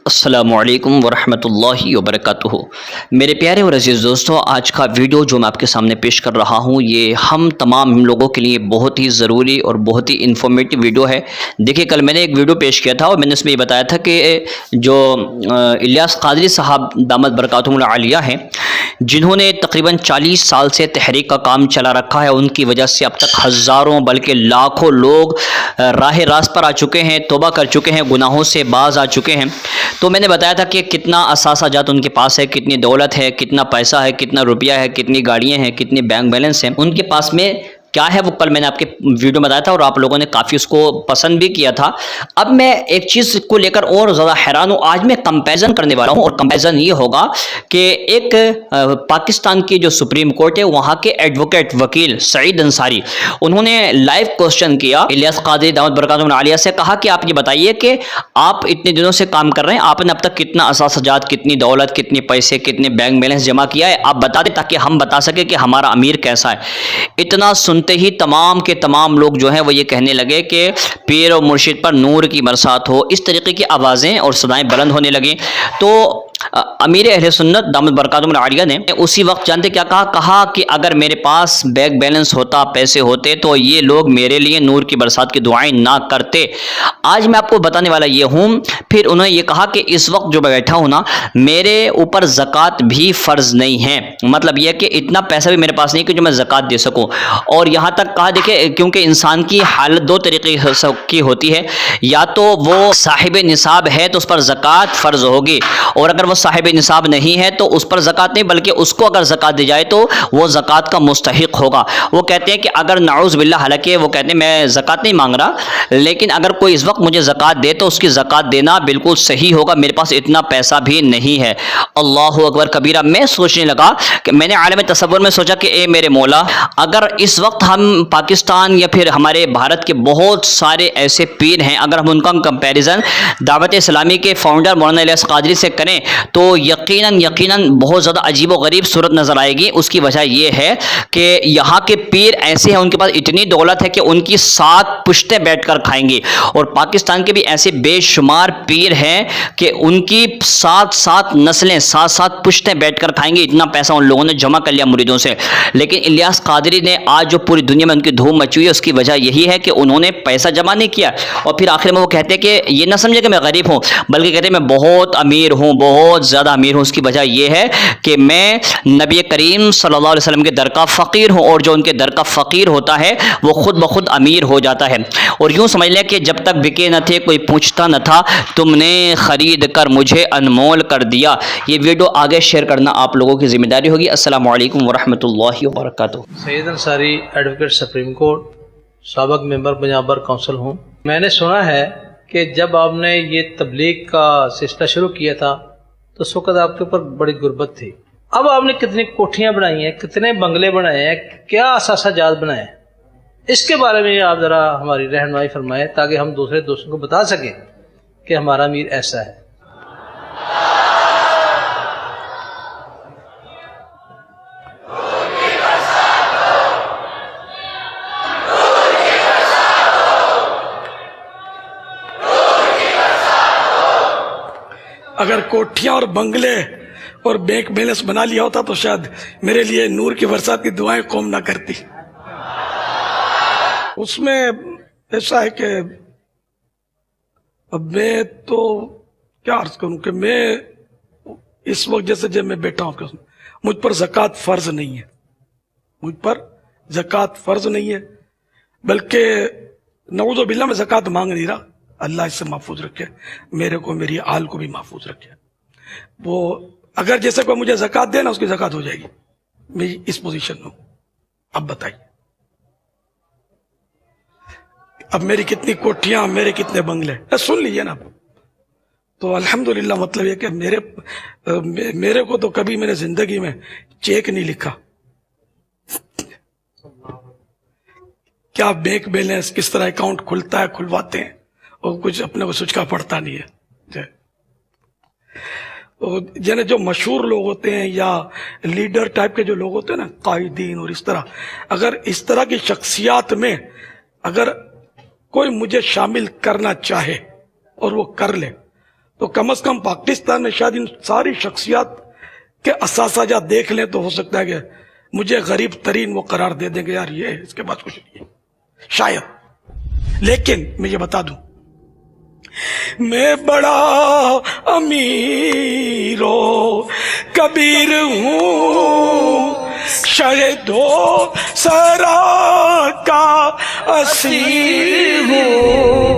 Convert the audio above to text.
السلام علیکم ورحمۃ اللہ وبرکاتہ۔ میرے پیارے اور عزیز دوستوں، آج کا ویڈیو جو میں آپ کے سامنے پیش کر رہا ہوں یہ ہم تمام لوگوں کے لیے بہت ہی ضروری اور بہت ہی انفارمیٹیو ویڈیو ہے۔ دیکھیے، کل میں نے ایک ویڈیو پیش کیا تھا اور میں نے اس میں یہ بتایا تھا کہ جو الیاس قادری صاحب دامت برکاتہم العالیہ ہیں، جنہوں نے تقریباً 40 سال سے تحریک کا کام چلا رکھا ہے، ان کی وجہ سے اب تک ہزاروں بلکہ لاکھوں لوگ راہ راست پر آ چکے ہیں، توبہ کر چکے ہیں، گناہوں سے باز آ چکے ہیں۔ تو میں نے بتایا تھا کہ کتنا اثاثہ جات ان کے پاس ہے، کتنی دولت ہے، کتنا پیسہ ہے، کتنا روپیہ ہے، کتنی گاڑیاں ہیں، کتنی بینک بیلنس ہیں ان کے پاس میں کیا ہے، وہ کل میں نے آپ کے ویڈیو میں بتایا تھا اور آپ لوگوں نے کافی اس کو پسند بھی کیا تھا۔ اب میں ایک چیز کو لے کر اور زیادہ حیران ہوں۔ آج میں کمپیریزن کرنے والا ہوں اور کمپیریزن یہ ہوگا کہ ایک پاکستان کی جو سپریم کورٹ ہے، وہاں کے ایڈوکیٹ وکیل سعید انصاری، انہوں نے لائیو کوسچن کیا الیاس قادری دامت برکاتہم العالیہ سے، کہا کہ آپ یہ بتائیے کہ آپ اتنے دنوں سے کام کر رہے ہیں، آپ نے اب تک کتنا اثاثہ جات، کتنی دولت، کتنے پیسے، کتنے بینک بیلنس جمع کیا ہے، آپ بتا دیں تاکہ ہم بتا سکیں کہ ہمارا امیر کیسا ہے۔ اتنا سنتے ہی تمام کے تمام لوگ جو ہیں وہ یہ کہنے لگے کہ پیر و مرشد پر نور کی برسات ہو، اس طریقے کی آوازیں اور صدائیں بلند ہونے لگیں۔ تو امیر اہل سنت دامت برکاتہم العالیہ نے اسی وقت جانتے کیا کہا کہ اگر میرے پاس بینک بیلنس ہوتا، پیسے ہوتے، تو یہ لوگ میرے لیے نور کی برسات کی دعائیں نہ کرتے۔ آج میں آپ کو بتانے والا یہ ہوں۔ پھر انہوں نے یہ کہا کہ اس وقت جو بیٹھا ہوں نا، میرے اوپر زکوٰۃ بھی فرض نہیں ہے، مطلب یہ کہ اتنا پیسہ بھی میرے پاس نہیں کہ جو میں زکوٰۃ دے سکوں۔ اور یہاں تک کہا، دیکھیں، کیونکہ انسان کی حالت دو طریقے کی ہوتی ہے، یا تو وہ صاحب نصاب ہے تو اس پر زکوٰۃ فرض ہوگی، اور اگر وہ صاحب نصاب نہیں ہے تو اس پر زکوٰۃ نہیں، بلکہ اس کو اگر زکوٰۃ دی جائے تو وہ زکوٰۃ کا مستحق ہوگا۔ وہ کہتے ہیں کہ اگر نعوذ باللہ، حالانکہ وہ کہتے ہیں میں زکوٰۃ نہیں مانگ رہا، لیکن اگر کوئی اس وقت مجھے زکوٰۃ دے تو اس کی زکوٰۃ دینا بالکل صحیح ہوگا، میرے پاس اتنا پیسہ بھی نہیں ہے۔ اللہ اکبر کبیرہ۔ میں سوچنے لگا کہ میں نے عالم تصور میں سوچا کہ اے میرے مولا، اگر اس وقت ہم پاکستان یا پھر ہمارے بھارت کے بہت سارے ایسے پیر ہیں، اگر ہم ان کا کمپیریزن دعوت اسلامی کے فاؤنڈر مولانا الیاس قادری سے کریں تو یقیناً بہت زیادہ عجیب و غریب صورت نظر آئے گی۔ اس کی وجہ یہ ہے کہ یہاں کے پیر ایسے ہیں، ان کے پاس اتنی دولت ہے کہ ان کی 7 پشتیں بیٹھ کر کھائیں گی، اور پاکستان کے بھی ایسے بے شمار پیر ہیں کہ ان کی 7 نسلیں 7 پشتیں بیٹھ کر کھائیں گے، اتنا پیسہ ان لوگوں نے جمع کر لیا مریدوں سے۔ لیکن الیاس قادری نے آج جو پوری دنیا میں ان کی دھوم مچی ہوئی ہے، اس کی وجہ یہی ہے کہ انہوں نے پیسہ جمع نہیں کیا، اور پھر آخر میں وہ کہتے ہیں کہ یہ نہ سمجھے کہ میں غریب ہوں، بلکہ کہتے ہیں میں بہت امیر ہوں، بہت زیادہ امیر ہوں۔ اس کی وجہ یہ ہے کہ میں نبی کریم صلی اللہ علیہ وسلم کے در کا فقیر ہوں، اور جو ان کے در کا فقیر ہوتا ہے وہ خود بخود امیر ہو جاتا ہے۔ اور یوں سمجھ لیں کہ جب تک بکے نہ تھے کوئی پوچھتا نہ تھا، تم نے خرید کر مجھے انمول کر دیا۔ یہ ویڈیو آگے شیئر کرنا آپ لوگوں کی ذمہ داری ہوگی۔ السلام علیکم ورحمۃ اللہ وبرکاتہ۔ سعید انصاری، ایڈوکیٹ سپریم کورٹ، سابق ممبر پنجاب بار کونسل ہوں۔ میں نے سنا ہے کہ جب آپ نے یہ تبلیغ کا سلسلہ شروع کیا تھا تو اس وقت آپ کے اوپر بڑی غربت تھی۔ اب آپ نے کتنی کوٹھیاں بنائی ہیں، کتنے بنگلے بنائے ہیں، کیا اثاثہ جات بنائے ہیں، اس کے بارے میں آپ ذرا ہماری رہنمائی فرمائیں تاکہ ہم دوسرے دوستوں کو بتا سکیں کہ ہمارا امیر ایسا ہے۔ اگر کوٹھیاں اور بنگلے اور بینک بیلنس بنا لیا ہوتا تو شاید میرے لیے نور کی برسات کی دعائیں قوم نہ کرتی۔ اس میں ایسا ہے کہ اب میں تو کیا عرض کروں کہ میں اس وقت جیسے جب میں بیٹھا ہوں، مجھ پر زکوٰۃ فرض نہیں ہے، مجھ پر زکوٰۃ فرض نہیں ہے، بلکہ نعوذ باللہ میں زکوٰۃ مانگ نہیں رہا۔ اللہ اس سے محفوظ رکھے، میرے کو، میری آل کو بھی محفوظ رکھے۔ وہ اگر جیسے کوئی مجھے زکوٰۃ دے نا، اس کی زکوٰۃ ہو جائے گی۔ میں اس پوزیشن میں ہوں۔ اب بتائیے، اب میری کتنی کوٹھیاں، میرے کتنے بنگلے، سن لیجیے نا۔ تو الحمدللہ مطلب یہ کہ میرے کو تو کبھی میں نے زندگی میں چیک نہیں لکھا، کیا بینک بیلنس، کس طرح اکاؤنٹ کھلتا ہے، کھلواتے ہیں، اور کچھ اپنے کو سوچ کا پڑتا نہیں ہے۔ یعنی جو مشہور لوگ ہوتے ہیں یا لیڈر ٹائپ کے جو لوگ ہوتے ہیں نا، قائدین اور اس طرح، اگر اس طرح کی شخصیات میں اگر کوئی مجھے شامل کرنا چاہے اور وہ کر لے تو کم از کم پاکستان میں شاید ان ساری شخصیات کے اساتذہ دیکھ لیں تو ہو سکتا ہے کہ مجھے غریب ترین وہ قرار دے دیں گے، یار یہ اس کے بعد کچھ نہیں ہے شاید. لیکن میں یہ بتا دوں، میں بڑا امیر و کبیر ہوں، شہدو سرا کا اسیر ہوں.